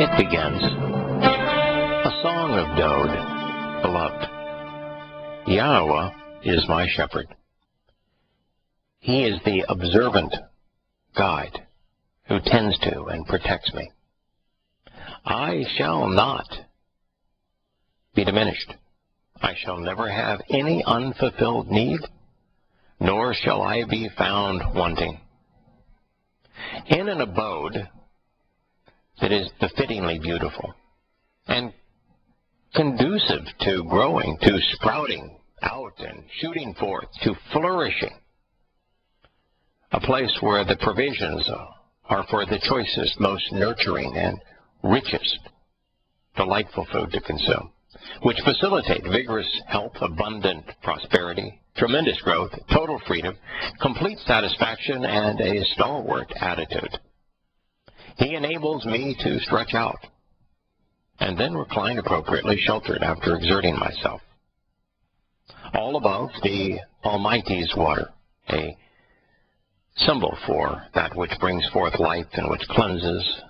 It begins, a song of Dode, beloved. Yahowah is my shepherd. He is the observant guide who tends to and protects me. I shall not be diminished. I shall never have any unfulfilled need, nor shall I be found wanting. In an abode that is befittingly beautiful and conducive to growing, to sprouting out and shooting forth, to flourishing, a place where the provisions are for the choicest, most nurturing and richest, delightful food to consume, which facilitate vigorous health, abundant prosperity, tremendous growth, total freedom, complete satisfaction, and a stalwart attitude. He enables me to stretch out and then recline appropriately sheltered after exerting myself. All above the Almighty's water, a symbol for that which brings forth life and which cleanses,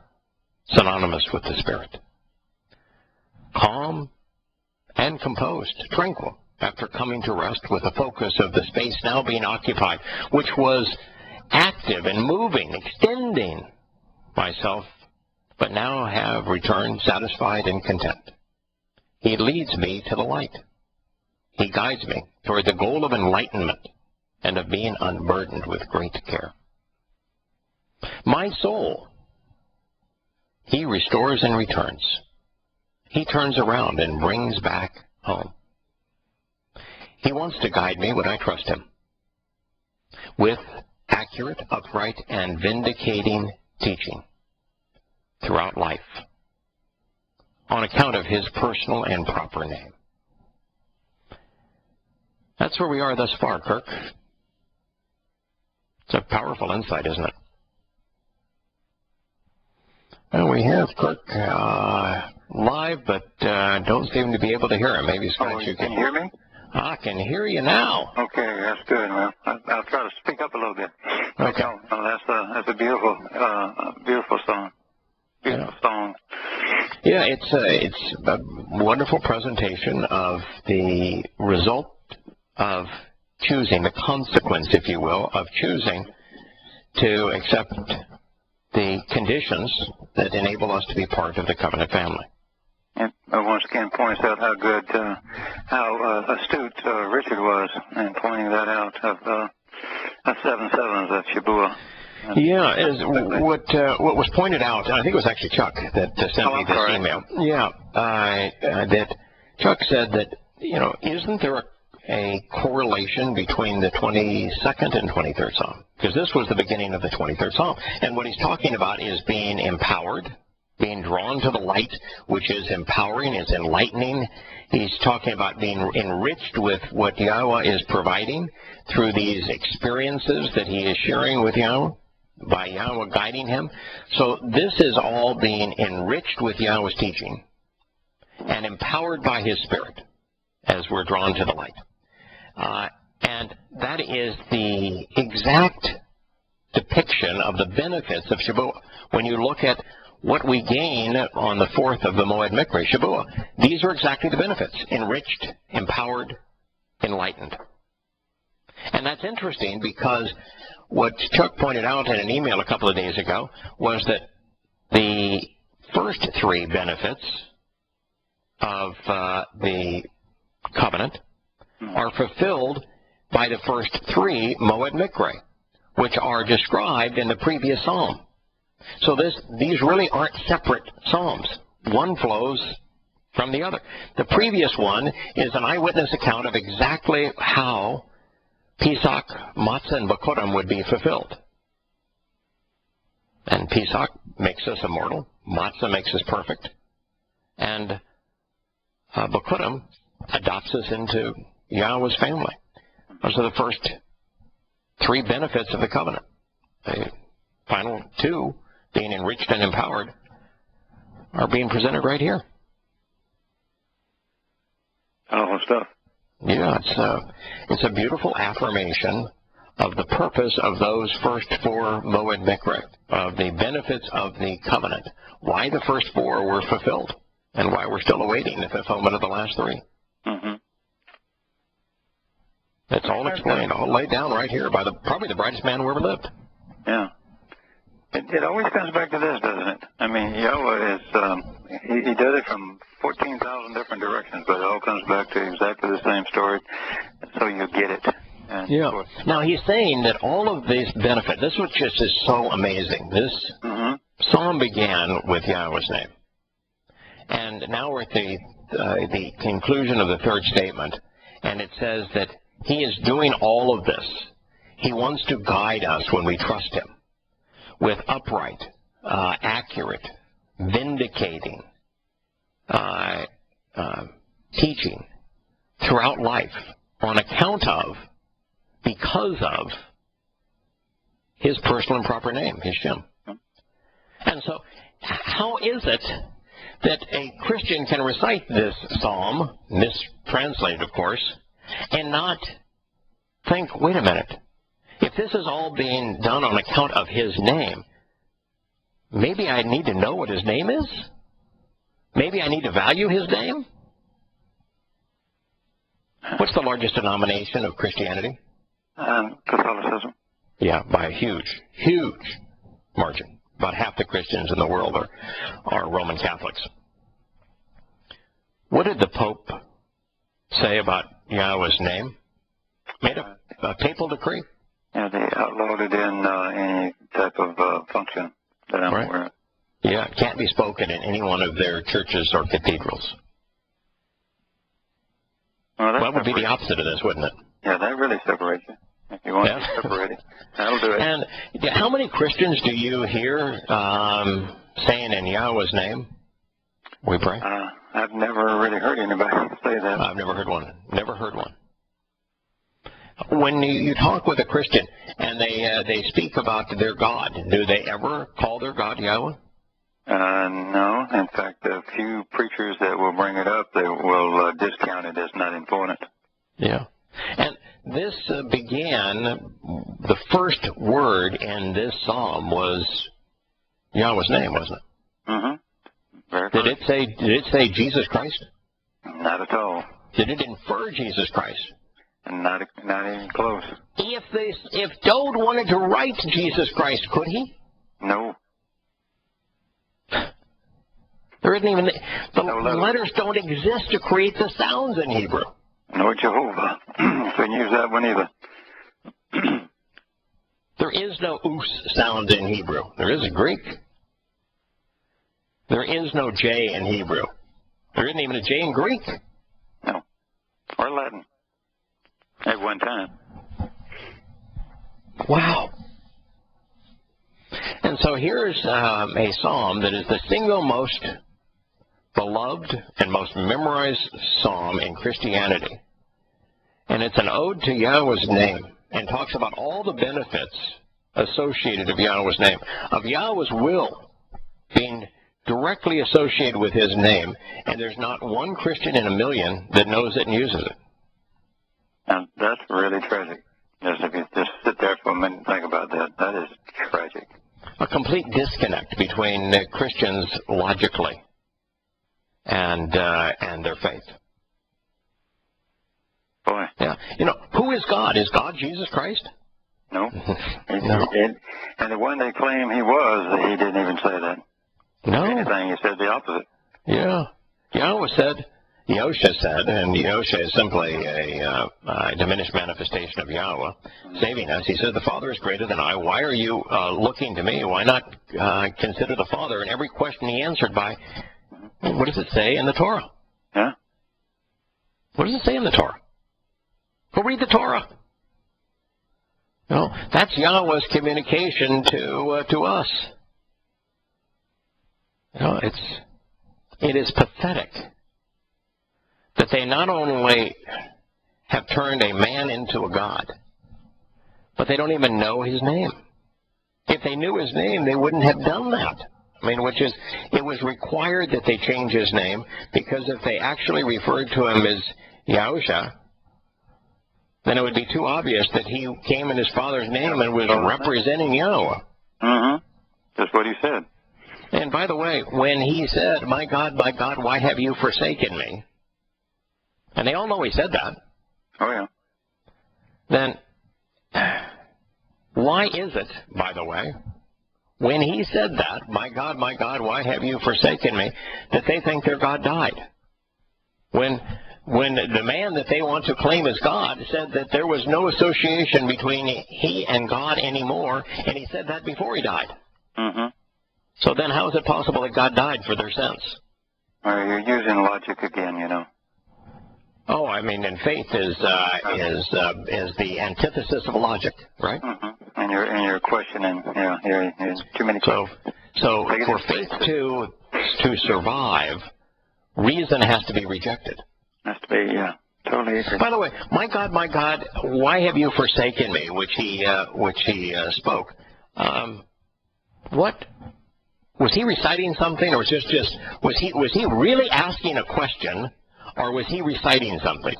synonymous with the Spirit. Calm and composed, tranquil, after coming to rest with the focus of the space now being occupied, which was active and moving, extending myself, but now have returned satisfied and content. He leads me to the light. He guides me toward the goal of enlightenment and of being unburdened with great care. My soul, He restores and returns. He turns around and brings back home. He wants to guide me when I trust Him with accurate, upright, and vindicating teaching throughout life on account of His personal and proper name. That's where we are thus far, Kirk. It's a powerful insight, isn't it? Well, we have Kirk live, but don't seem to be able to hear him. Maybe Scott, you can hear me? I can hear you now. Okay, that's good, man. I'll try to speak up a little bit. Okay. That's a beautiful, beautiful song. Beautiful song. Yeah, it's a wonderful presentation of the result of choosing, the consequence, if you will, of choosing to accept the conditions that enable us to be part of the covenant family. And once again points out how good, how astute Richard was in pointing that out of 7 sevens of Shabuah. Yeah, what was pointed out, and I think it was actually Chuck that sent me this email. Yeah, that Chuck said that, isn't there a correlation between the 22nd and 23rd Psalm? Because this was the beginning of the 23rd Psalm. And what he's talking about is being empowered, being drawn to the light, which is empowering, is enlightening. He's talking about being enriched with what Yahowah is providing through these experiences that he is sharing with Yahowah, by Yahowah guiding him. So this is all being enriched with Yahowah's teaching and empowered by His Spirit as we're drawn to the light. And that is the exact depiction of the benefits of Shabuah. When you look at what we gain on the 4th of the Moed Mikra, Shabuah, these are exactly the benefits: enriched, empowered, enlightened. And that's interesting because what Chuck pointed out in an email a couple of days ago was that the first 3 benefits of the covenant are fulfilled by the first 3 Moed Mikra, which are described in the previous psalm. So these really aren't separate psalms. One flows from the other. The previous one is an eyewitness account of exactly how Pesach, Matzah, and Bikurim would be fulfilled. And Pesach makes us immortal. Matzah makes us perfect. And Bikurim adopts us into Yahowah's family. Those are the first 3 benefits of the covenant. The final 2, being enriched and empowered, are being presented right here. Powerful stuff. Yeah, it's a beautiful affirmation of the purpose of those first 4 Moed Mikra, of the benefits of the covenant, why the first 4 were fulfilled, and why we're still awaiting the fulfillment of the last 3. Mm-hmm. It's all explained, all laid down right here by probably the brightest man who ever lived. Yeah. It always comes back to this, doesn't it? I mean, Yahowah is, he does it from 14,000 different directions, but it all comes back to exactly the same story, so you get it. And yeah. Now, he's saying that all of these benefits, this was just is so amazing. This psalm began with Yahowah's name. And now we're at the conclusion of the 3rd statement, and it says that he is doing all of this. He wants to guide us when we trust him with upright, accurate, vindicating teaching throughout life on account of, because of his personal and proper name, his Shem. And so, how is it that a Christian can recite this psalm, mistranslated of course, and not think, wait a minute, if this is all being done on account of his name, maybe I need to know what his name is? Maybe I need to value his name? What's the largest denomination of Christianity? Catholicism. Yeah, by a huge, huge margin. About half the Christians in the world are Roman Catholics. What did the Pope say about Yahowah's name? Made a papal decree. Yeah, they outlawed it in any type of function that I'm aware of. Yeah, it can't be spoken in any one of their churches or cathedrals. Well, that would be the opposite of this, wouldn't it? Yeah, that really separates you. If you want to separate it, that'll do it. And how many Christians do you hear saying in Yahowah's name, we pray? I've never really heard anybody say that. I've never heard one. Never heard one. When you talk with a Christian and they speak about their God, do they ever call their God Yahowah? No. In fact, a few preachers that will bring it up, they will discount it as not important. Yeah. And this began, the first word in this psalm was Yahowah's name, wasn't it? Mm-hmm. Did it say Jesus Christ? Not at all. Did it infer Jesus Christ? Not even close. If Dode wanted to write Jesus Christ, could he? No. There isn't even the letters don't exist to create the sounds in Hebrew. No Jehovah. Couldn't use that one either. There is no us sound in Hebrew. There is in Greek. There is no J in Hebrew. There isn't even a J in Greek. No. Or Latin. At one time. Wow. And so here's a psalm that is the single most beloved and most memorized psalm in Christianity. And it's an ode to Yahowah's name and talks about all the benefits associated with Yahowah's name, of Yahowah's will being directly associated with his name, and there's not one Christian in a million that knows it and uses it. Now, that's really tragic. If you just sit there for a minute and think about that, that is tragic. A complete disconnect between Christians logically and their faith. Boy. Yeah. Who is God? Is God Jesus Christ? No. No. And the one they claim he was, he didn't even say that. No. If anything, he said the opposite. Yeah. Yahowah said, Yosha said, and Yosha is simply a diminished manifestation of Yahowah saving us. He said, the Father is greater than I. Why are you looking to me? Why not consider the Father? And every question he answered by, what does it say in the Torah? Yeah. What does it say in the Torah? Go read the Torah. No, that's Yahowah's communication to us. It is pathetic that they not only have turned a man into a god, but they don't even know his name. If they knew his name, they wouldn't have done that. It was required that they change his name, because if they actually referred to him as Yahusha, then it would be too obvious that he came in his Father's name and was representing Yahowah. Mm-hmm. That's what he said. And by the way, when he said, my God, why have you forsaken me? And they all know he said that. Oh, yeah. Then why is it, by the way, when he said that, my God, why have you forsaken me, that they think their God died? When the man that they want to claim as God said that there was no association between he and God anymore, and he said that before he died. Mm-hmm. So then how is it possible that God died for their sins? You're using logic again, you know. Oh, I mean, and faith is the antithesis of logic, right? Mm-hmm. And you're questioning, you're too many questions. So for faith to survive, reason has to be rejected. Has to be, yeah. Totally agree. By the way, my God, why have you forsaken me? Which he spoke. What was he reciting something, or was he really asking a question, or was he reciting something?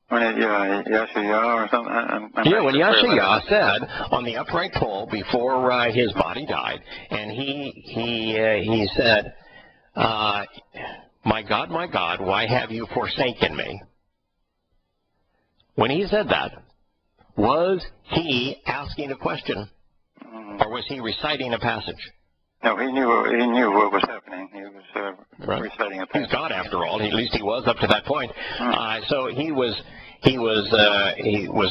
When Yahowah or something. When Yahowah said on the upright pole before his body died, and he said, my God, why have you forsaken me? When he said that, was he asking a question, or was he reciting a passage? No, he knew what was happening. He was reciting a passage. He's God, after all. At least he was up to that point. So he was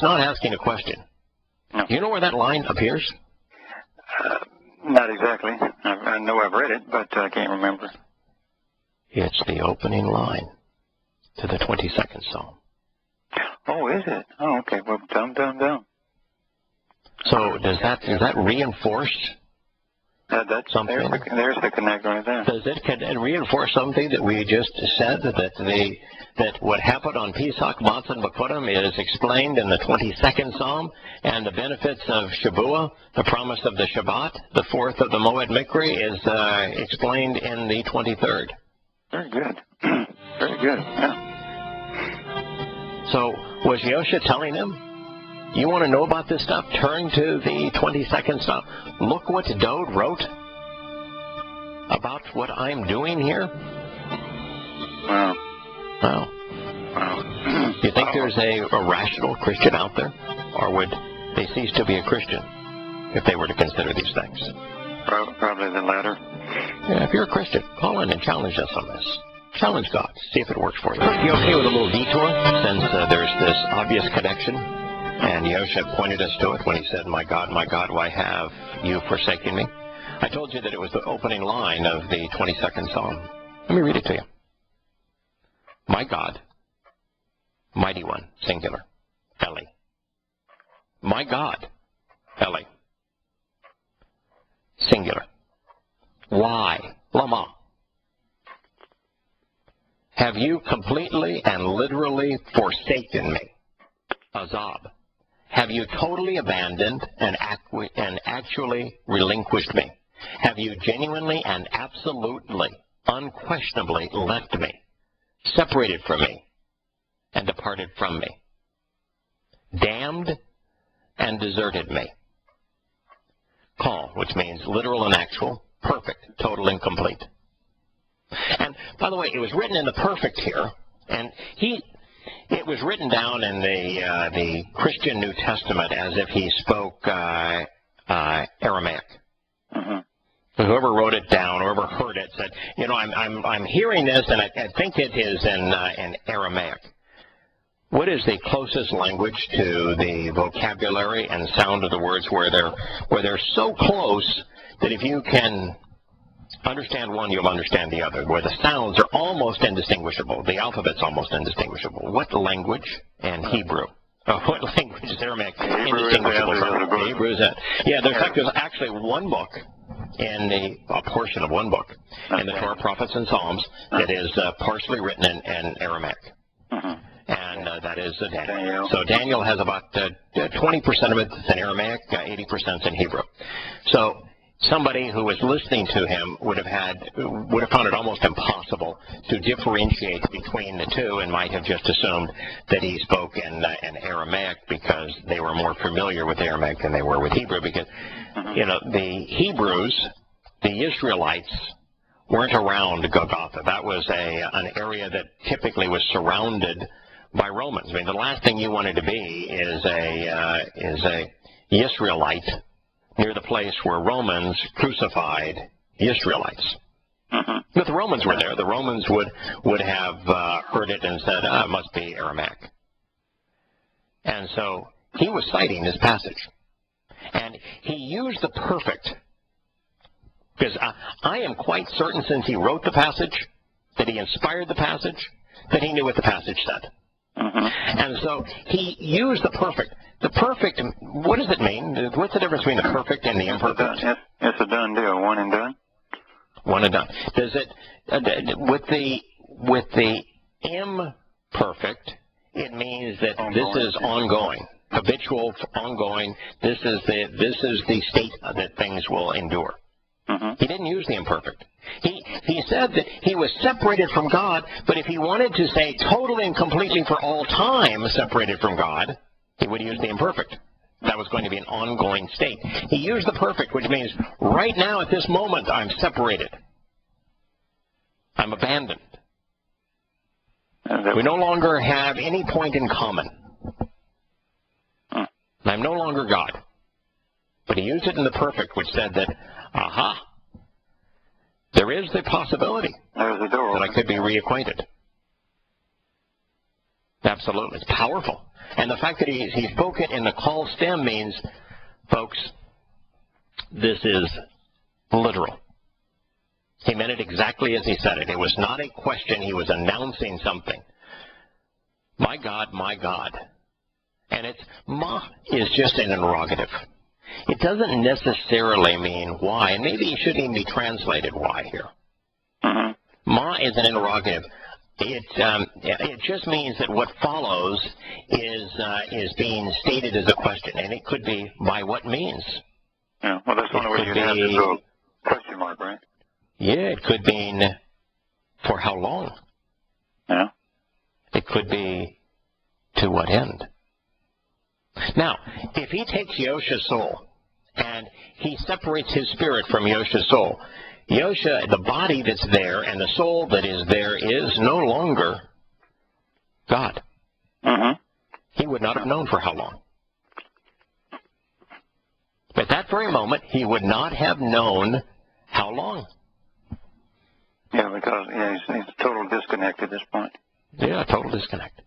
not asking a question. No. Do you know where that line appears? Not exactly. I know I've read it, but I can't remember. It's the opening line to the 22nd Psalm. Oh, is it? Oh, okay. Well, down. So does that reinforce something? There's the connect right there. Does it reinforce something that we just said, that what happened on Pesach, Matzah, and Bakurim is explained in the 22nd Psalm, and the benefits of Shavuah, the promise of the Shabbat, the fourth of the Moed Mikri, is explained in the 23rd. Very good. Very good, yeah. So was Yosha telling him, you want to know about this stuff? Turn to the 22nd Psalm. Look what Dode wrote about what I'm doing here. Wow. Do you think there's a rational Christian out there? Or would they cease to be a Christian if they were to consider these things? Probably the latter. Yeah, if you're a Christian, call in and challenge us on this. Challenge God. See if it works for you. You okay with a little detour, since there's this obvious connection? And Yosha pointed us to it when he said, my God, why have you forsaken me? I told you that it was the opening line of the 22nd Psalm. Let me read it to you. My God, mighty one, singular, Eli. My God, Eli, singular. Why, Lama, have you completely and literally forsaken me? Azab. Have you totally abandoned and actually relinquished me? Have you genuinely and absolutely, unquestionably left me, separated from me, and departed from me, damned and deserted me? Call, which means literal and actual, perfect, total and complete. And by the way, it was written in the perfect here, and it was written down in the Christian New Testament as if he spoke Aramaic. Mm-hmm. Whoever wrote it down, whoever heard it, said, I'm hearing this, and I think it is in Aramaic. What is the closest language to the vocabulary and sound of the words where they're so close that if you can understand one, you'll understand the other, where the sounds are almost indistinguishable, the alphabet's almost indistinguishable? What language? And Hebrew. What language is Aramaic? Indistinguishable from Hebrew. Yeah, there's actually one book, a portion of one book in the Torah, Prophets, and Psalms that is partially written in Aramaic. Mm-hmm. And that is Daniel. So Daniel has about 20% of it in Aramaic, 80% in Hebrew. So somebody who was listening to him would have found it almost impossible to differentiate between the two and might have just assumed that he spoke in Aramaic because they were more familiar with Aramaic than they were with Hebrew, because, you know, the Hebrews, the Israelites, weren't around Golgotha. That was an area that typically was surrounded by Romans. I mean, the last thing you wanted to be is a Israelite near the place where Romans crucified the Israelites. But the Romans were there. The Romans would have heard it and said, it must be Aramaic. And so he was citing this passage. And he used the perfect, because I am quite certain, since he wrote the passage, that he inspired the passage, that he knew what the passage said. And so he used the perfect. The perfect, what does it mean? What's the difference between the perfect and the imperfect? It's a done deal, one and done. One and done. Does it, with the imperfect, it means that this is ongoing, habitual, ongoing. This is the state that things will endure. He didn't use the imperfect. He said that he was separated from God, but if he wanted to say totally and completely for all time separated from God, he would use the imperfect. That was going to be an ongoing state. He used the perfect, which means right now at this moment I'm separated. I'm abandoned. We no longer have any point in common. I'm no longer God. But he used it in the perfect, which said that, there is the possibility that I could be reacquainted. Absolutely. It's powerful. And the fact that he spoke it in the call stem means, folks, this is literal. He meant it exactly as he said it. It was not a question. He was announcing something. My God, my God. And it's, ma is just an interrogative. It doesn't necessarily mean why, and maybe it shouldn't even be translated why here. Ma is an interrogative. It just means that what follows is being stated as a question, and it could be by what means. Yeah, well, that's one way you have this little question mark, right? Yeah, it could mean for how long. Yeah. It could be to what end. Now, if he takes Yosha's soul and he separates his spirit from Yosha's soul, Yosha, the body that's there and the soul that is there is no longer God. He would not have known for how long. At that very moment, he would not have known how long. Yeah, because he's a total disconnect at this point. Yeah, total disconnect.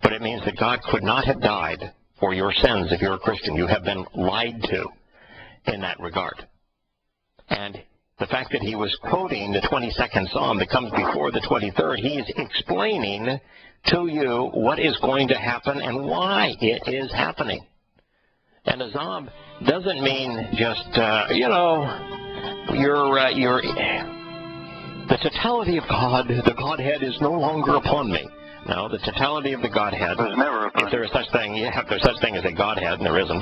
But it means that God could not have died for your sins if you're a Christian. You have been lied to in that regard. And the fact that he was quoting the 22nd Psalm that comes before the 23rd, he's explaining to you what is going to happen and why it is happening. And Azab doesn't mean just, the totality of God, the Godhead is no longer upon me. No, the totality of the Godhead, if there is such thing, if there's such thing as a Godhead, and there isn't,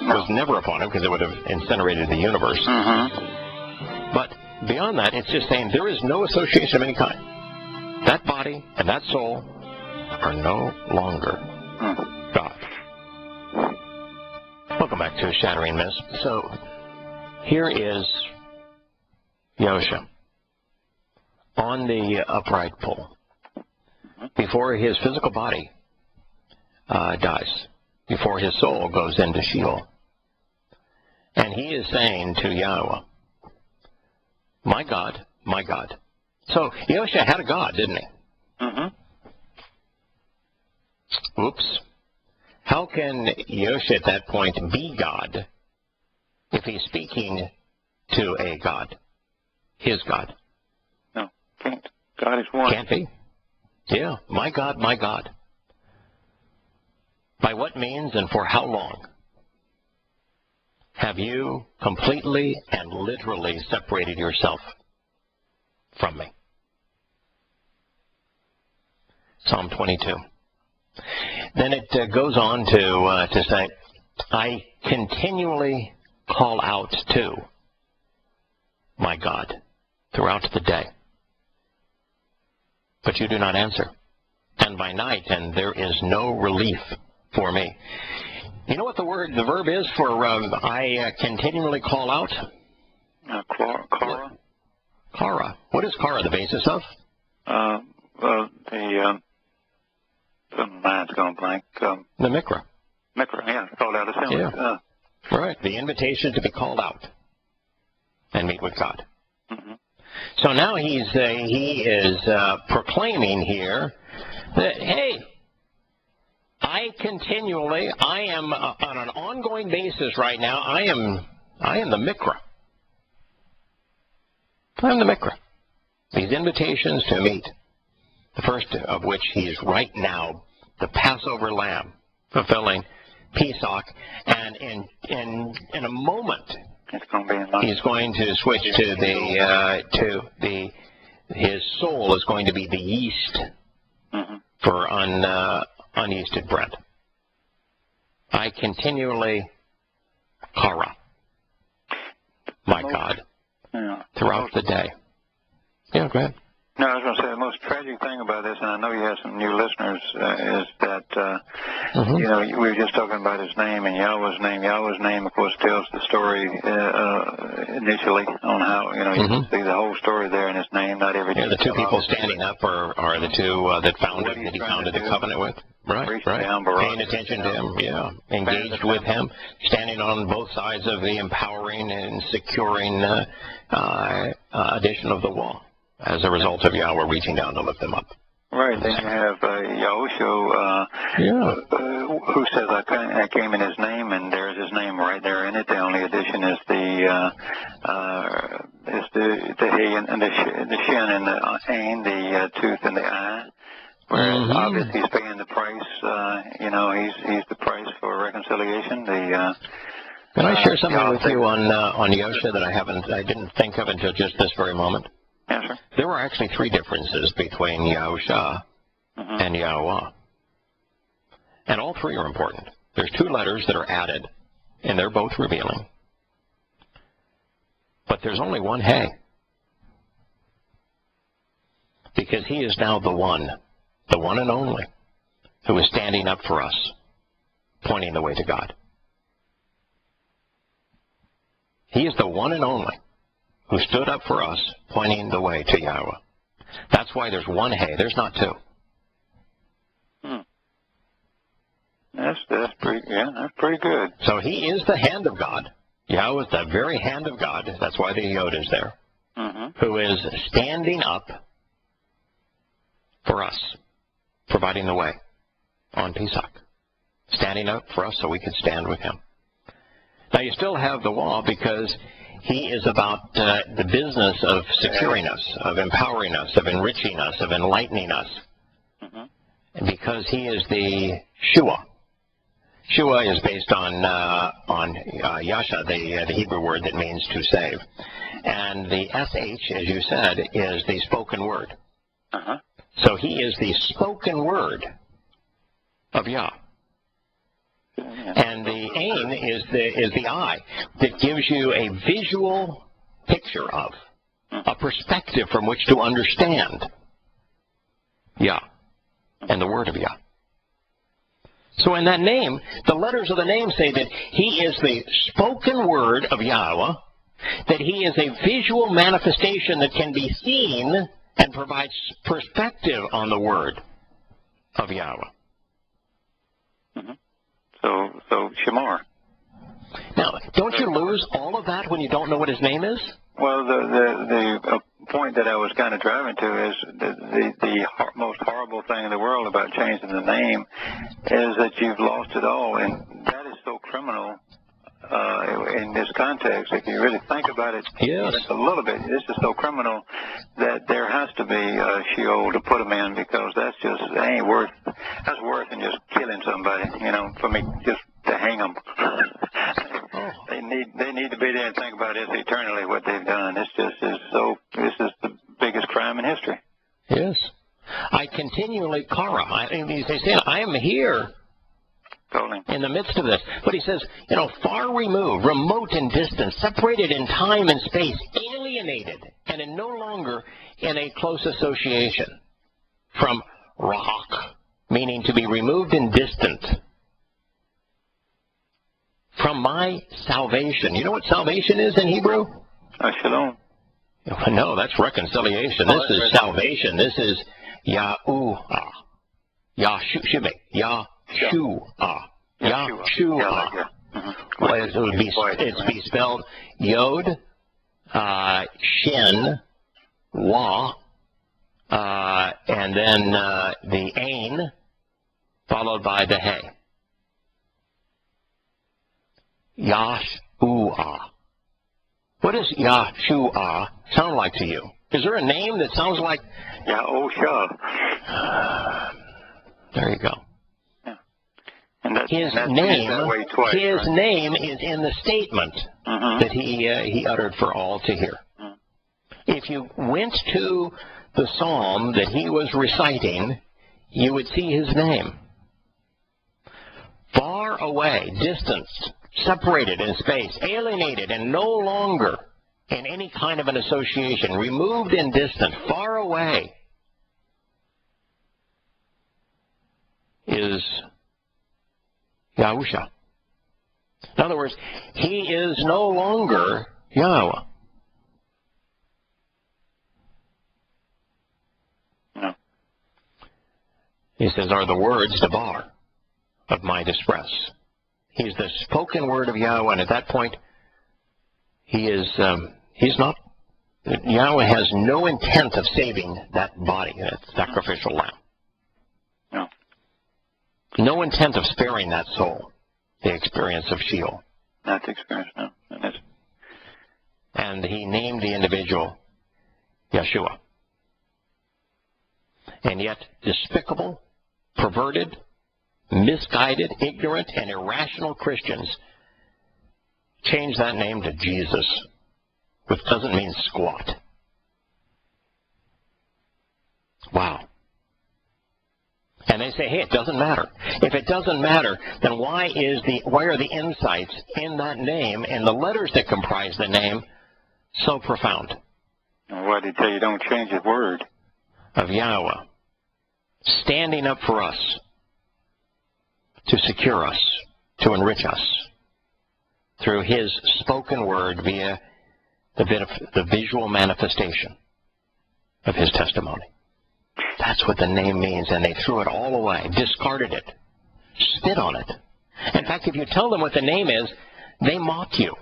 was never upon him because it would have incinerated the universe. But beyond that, it's just saying there is no association of any kind. That body and that soul are no longer God. Welcome back to Shattering Myths. So here is Yosha on the upright pole before his physical body dies, before his soul goes into Sheol. And he is saying to Yahowah, my God, my God. So Yosha had a God, didn't he? Oops. How can Yosha at that point be God if he's speaking to a God, his God? No, can't. God is one. Can't be. Yeah, my God, my God. By what means and for how long have you completely and literally separated yourself from me? Psalm 22. Then it goes on to say, I continually call out to my God throughout the day. but you do not answer. And by night, and there is no relief for me. You know what the verb is for I continually call out? Kara. Kara. What is Kara the basis of? The mind's going blank. The Mikra. Mikra, yeah, called out assembly. Yeah. Right. The invitation to be called out and meet with God. Mm-hmm. So now he is proclaiming here that, hey, I am on an ongoing basis right now, I am the Mikra. I'm the Mikra. These invitations to meet, the first of which he is right now the Passover lamb, fulfilling Pesach, and in a moment he's going to switch to his soul is going to be the yeast for unyeasted bread. I continually kara, my God, throughout the day. Yeah, go ahead. No, I was going to say the most tragic thing about this, and I know you have some new listeners, is that, you know, we were just talking about his name and Yahweh's name. Yahweh's name, of course, tells the story initially on how, you know, you can see the whole story there in his name. Not every the two people standing up are the two that he founded the covenant with. Right. Paying attention to him, engaged with him, standing on both sides of the empowering and securing addition of the wall as a result of Yahweh reaching down to lift them up. Right. Then you have Yahushua, who says, I came in his name, and there's his name right there in it. The only addition is the he and the shin and the ain, the tooth and the eye. Whereas obviously he's paying the price, you know, he's the price for reconciliation. Can I share something with you on Yosha that I didn't think of until just this very moment? Yes, sir. There were actually three differences between Yahusha and Yahowah. And all three are important. There's two letters that are added, and they're both revealing. But there's only one hey. Because he is now the one and only, who is standing up for us, pointing the way to God. He is the one and only who stood up for us, pointing the way to Yahweh. That's why there's one hey. There's not two. That's pretty good. So he is the hand of God. Yahweh is the very hand of God. That's why the Yod is there. Who is standing up for us, providing the way on Pesach. Standing up for us so we can stand with him. Now you still have the wall because he is about the business of securing us, of empowering us, of enriching us, of enlightening us. And because he is the Shua. Shua is based on Yasha, the Hebrew word that means to save. And the SH, as you said, is the spoken word. So he is the spoken word of Yah. And the ain is the eye that gives you a visual picture of, a perspective from which to understand Yah and the word of Yah. So in that name, the letters of the name say that he is the spoken word of Yahweh, that he is a visual manifestation that can be seen and provides perspective on the word of Yahweh. So Shamar. Now, don't you lose all of that when you don't know what his name is? Well, the point that I was kind of driving to is the most horrible thing in the world about changing the name is that you've lost it all, and that is so criminal in this context. If you really think about it just a little bit, this is so criminal that there has to be a Sheol to put them in, because that's worse than just killing somebody. You know, for me, just to hang them. They need to be there and think about this eternally, what they've done. This is the biggest crime in history. Yes. I continually kara. He says, I am here in the midst of this. But he says, far removed, remote and distant, separated in time and space, alienated, and no longer in a close association. from rahak, meaning to be removed and distant. From my salvation. You know what salvation is in Hebrew? Shalom. No, that's reconciliation. This is salvation. This is Yahowah. Yahshua. Yahshua. Yahshua. Well, it's be spelled Yod, Shin, Wa, and then the Ain, followed by the Hey. Yahshua. What does Yahshua sound like to you? Is there a name that sounds like Yahowah? There you go. Yeah. And his name is in the statement that he uttered for all to hear. If you went to the psalm that he was reciting, you would see his name. Far away, distanced, separated in space, alienated, and no longer in any kind of an association, removed and distant, far away, is Yahusha. In other words, he is no longer Yahowah. No. He says, are the words debar of my distress. He's the spoken word of Yahowah, and at that point, he's not. Yahowah has no intent of saving that body, that sacrificial lamb. No. No intent of sparing that soul, the experience of Sheol. Not the experience, no. And he named the individual Yeshua. And yet, despicable, perverted, misguided, ignorant, and irrational Christians change that name to Jesus, which doesn't mean squat. Wow. And they say, hey, it doesn't matter. If it doesn't matter, then why are the insights in that name and the letters that comprise the name so profound? Why did he tell you don't change the word? Of Yahowah, standing up for us, to secure us, to enrich us, through his spoken word via the visual manifestation of his testimony. That's what the name means, and they threw it all away, discarded it, spit on it. In fact, if you tell them what the name is, they mock you.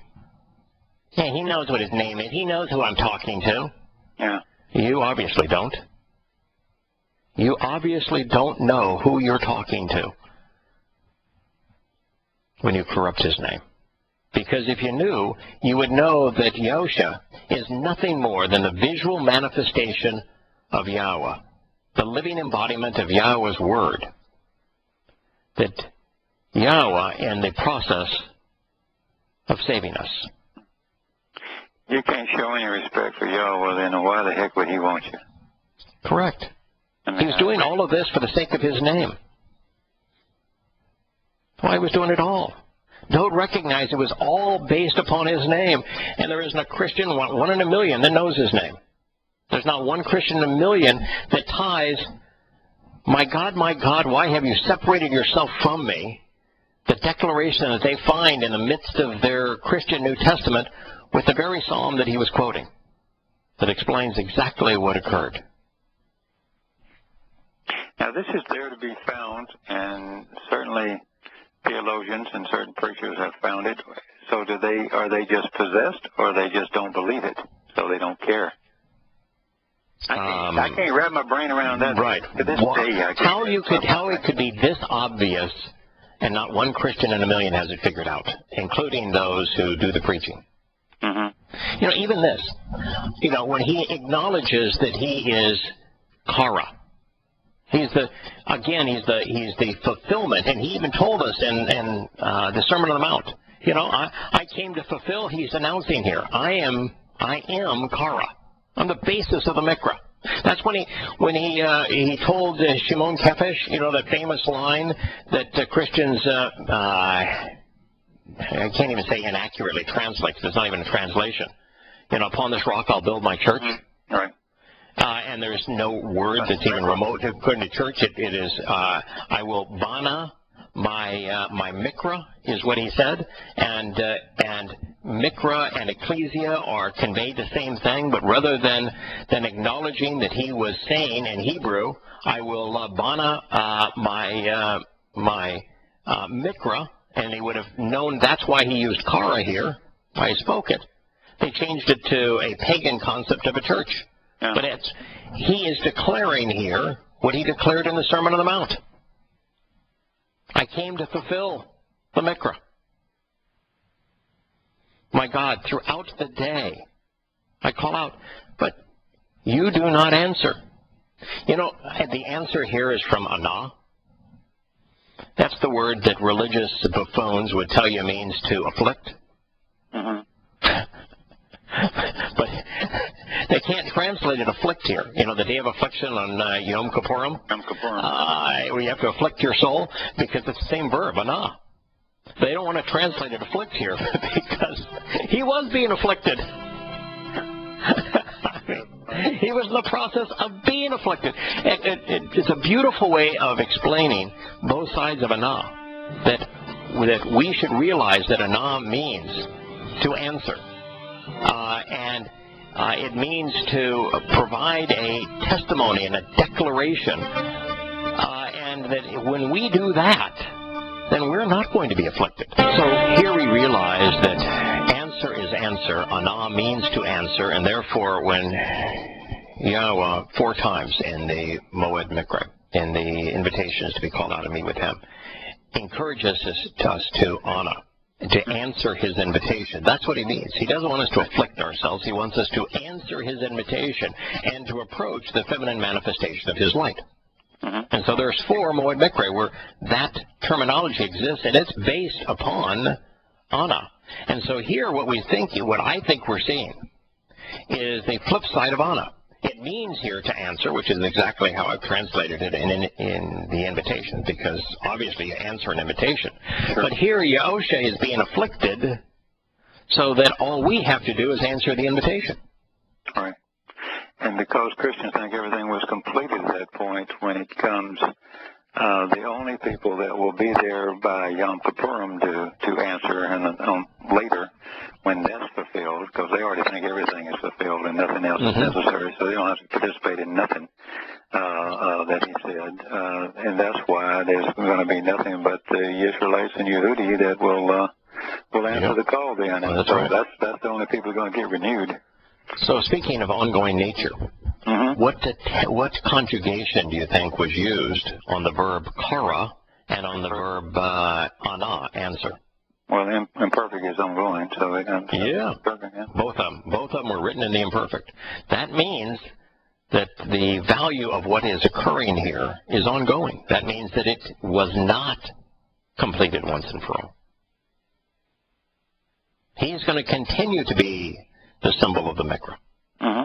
Hey, he knows what his name is. He knows who I'm talking to. Yeah. You obviously don't. You obviously don't know who you're talking to when you corrupt his name. Because if you knew, you would know that Yahusha is nothing more than the visual manifestation of Yahowah, the living embodiment of Yahweh's word. That Yahowah in the process of saving us. You can't show any respect for Yahowah, then why the heck would he want you? Correct. He was doing all of this for the sake of his name. Why he was doing it all. Don't recognize it was all based upon his name. And there isn't a Christian, one in a million, that knows his name. There's not one Christian in a million that ties, my God, why have you separated yourself from me? The declaration that they find in the midst of their Christian New Testament with the very psalm that he was quoting that explains exactly what occurred. Now, this is there to be found, and certainly theologians and certain preachers have found it. So are they just possessed, or they just don't believe it, so they don't care? I can't wrap my brain around that. Right. To this day, how it could be this obvious, and not one Christian in a million has it figured out, including those who do the preaching. Mm-hmm. You know, even this. You know, when he acknowledges that he is Kara. He's the fulfillment, and he even told us in the Sermon on the Mount. You know, I came to fulfill. He's announcing here, I am Kara. I'm the basis of the Mikra. That's when he told Shimon Kephesh, you know, that famous line that Christians I can't even say inaccurately translate, because it's not even a translation. You know, upon this rock I'll build my church. Mm-hmm. Right. and there's no word that's even remote. According to church, it is, I will bana my mikra, is what he said, and mikra and ecclesia are conveyed the same thing, but rather than acknowledging that he was saying in Hebrew, I will bana my mikra, and they would have known that's why he used kara here, why he spoke it. They changed it to a pagan concept of a church. Yeah. But he is declaring here what he declared in the Sermon on the Mount. I came to fulfill the mikra. My God, throughout the day, I call out, but you do not answer. You know, the answer here is from ana. That's the word that religious buffoons would tell you means to afflict. Mm-hmm. But they can't translate it afflict here. You know, the day of affliction on Yom Kippurim. Yom Kippurim. Where you have to afflict your soul, because it's the same verb, ana. They don't want to translate it afflict here because he was being afflicted. He was in the process of being afflicted. It's a beautiful way of explaining both sides of ana, that we should realize that ana means to answer. And it means to provide a testimony and a declaration. And that when we do that, then we're not going to be afflicted. So here we realize that answer is answer. Ana means to answer, and therefore when Yahowah 4 times in the Moed Mikra, in the invitations to be called out to meet with him, encourages us to ana, to answer his invitation. That's what he means. He doesn't want us to afflict ourselves. He wants us to answer his invitation and to approach the feminine manifestation of his light. Mm-hmm. And so there's 4 Moed Mikra where that terminology exists, and it's based upon ana. And so here what I think we're seeing is the flip side of ana. It means here to answer, which is exactly how I've translated it in the invitation, because obviously you answer an invitation. Sure. But here Yahowah is being afflicted so that all we have to do is answer the invitation. Right. And because Christians think everything was completed at that point, when it comes, the only people that will be there by Yom Kippurim to answer, and later, when that's fulfilled, because they already think everything is fulfilled and nothing else is necessary, so they don't have to participate in nothing that he said. And that's why there's going to be nothing but the Israelites and Yehudi that will answer the call then. And so right. That's the only people who are going to get renewed. So speaking of ongoing nature, what conjugation do you think was used on the verb kara and on the verb ana, answer? Well, imperfect is ongoing, so perfect, yeah. Both of them were written in the imperfect. That means that the value of what is occurring here is ongoing. That means that it was not completed once and for all. He's going to continue to be the symbol of the mikra. Mm-hmm.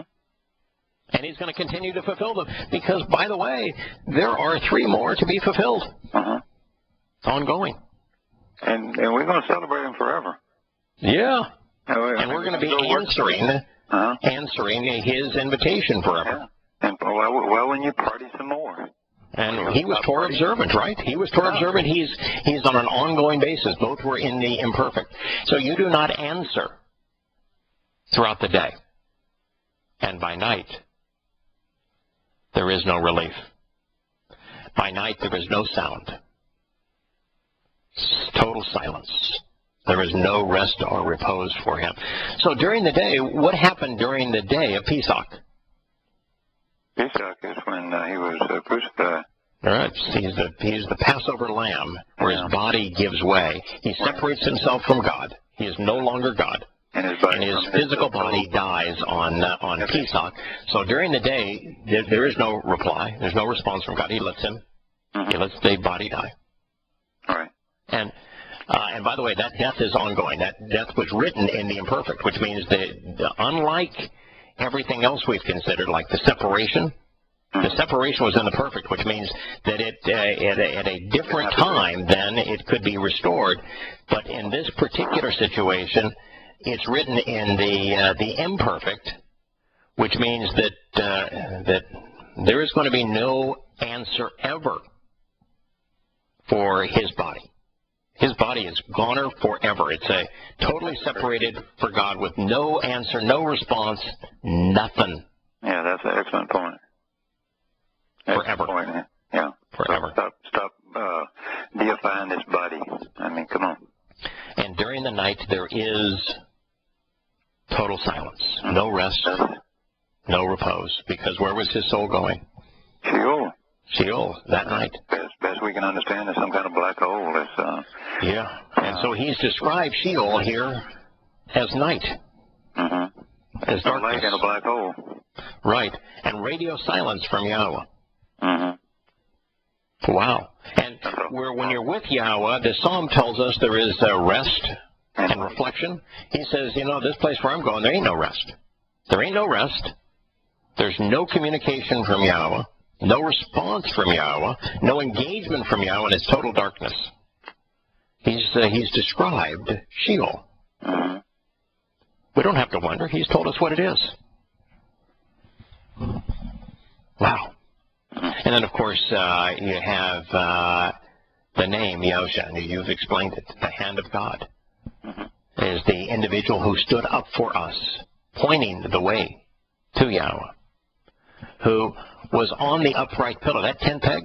And he's going to continue to fulfill them, because, by the way, there are 3 more to be fulfilled. Mm-hmm. It's ongoing. And we're going to celebrate him forever. Yeah. And we're going to be answering his invitation forever. Yeah. And well, when you party some more. And he was Torah observant, right? He was Torah observant. He's on an ongoing basis. Both were in the imperfect. So you do not answer throughout the day. And by night, there is no relief. By night, there is no sound. Total silence. There is no rest or repose for him. So during the day, what happened during the day of Pesach? Pesach is when he was crucified. All right. He's the Passover lamb, where his body gives way. He separates himself from God. He is no longer God. And his physical body dies on Pesach. So during the day, there is no reply. There's no response from God. He lets him. Mm-hmm. He lets the body die. All right. And by the way, that death is ongoing. That death was written in the imperfect, which means that unlike everything else we've considered, like the separation was in the perfect, which means that at a different time then it could be restored. But in this particular situation, it's written in the imperfect, which means that There is going to be no answer ever for his body. His body is goner forever. It's a totally separated for God with no answer, no response, nothing. Yeah, that's an excellent point. Forever. Point, yeah. Forever. Stop deifying this body. I mean, come on. And during the night there is total silence. No rest, no repose. Because where was his soul going? Sheol. Sheol, that night. Best we can understand is some kind of black hole. Yeah. And so he's described Sheol here as night. Mm-hmm. As darkness. A light in a black hole. Right. And radio silence from Yahowah. Mm-hmm. Wow. And when you're with Yahowah, the Psalm tells us there is rest and reflection. He says, this place where I'm going, there ain't no rest. There ain't no rest. There's no communication from Yahowah, no response from Yahowah, no engagement from Yahowah, and it's total darkness. He's described Sheol. Mm-hmm. We don't have to wonder. He's told us what it is. Wow. And then, of course, you have the name Yahusha, and you've explained it. The hand of God is the individual who stood up for us, pointing the way to Yahowah, who was on the upright pillar, that 10 peg.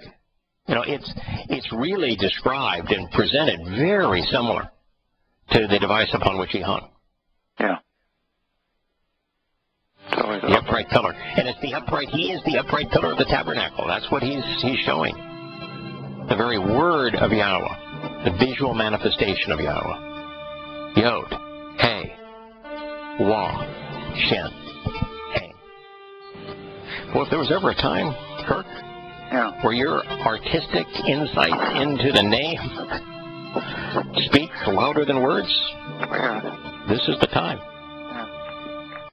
It's really described and presented very similar to the device upon which he hung. Yeah. The upright pillar. And he is the upright pillar of the tabernacle. That's what he's showing. The very word of Yahowah. The visual manifestation of Yahowah. Yod, Hey, Wah, Shin, Hey. Well, if there was ever a time, Kirk, where your artistic insight into the name speaks louder than words, this is the time.